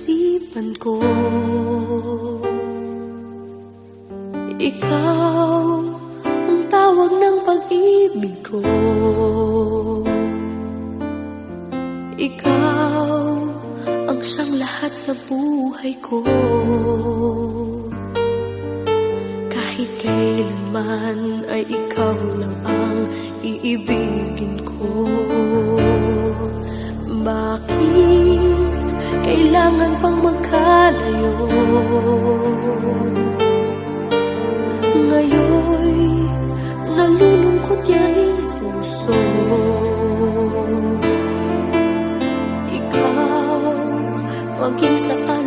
isipan ko. Ikaw ang tawag ng pag-ibig ko. Ikaw ang siyang lahat sa buhay ko. Kahit kailanman ay ikaw lang ang iibigin ko. Bakit kailangan pang magkalayo? Ngayon'y nalulungkot yan ang puso. Ikaw maging saan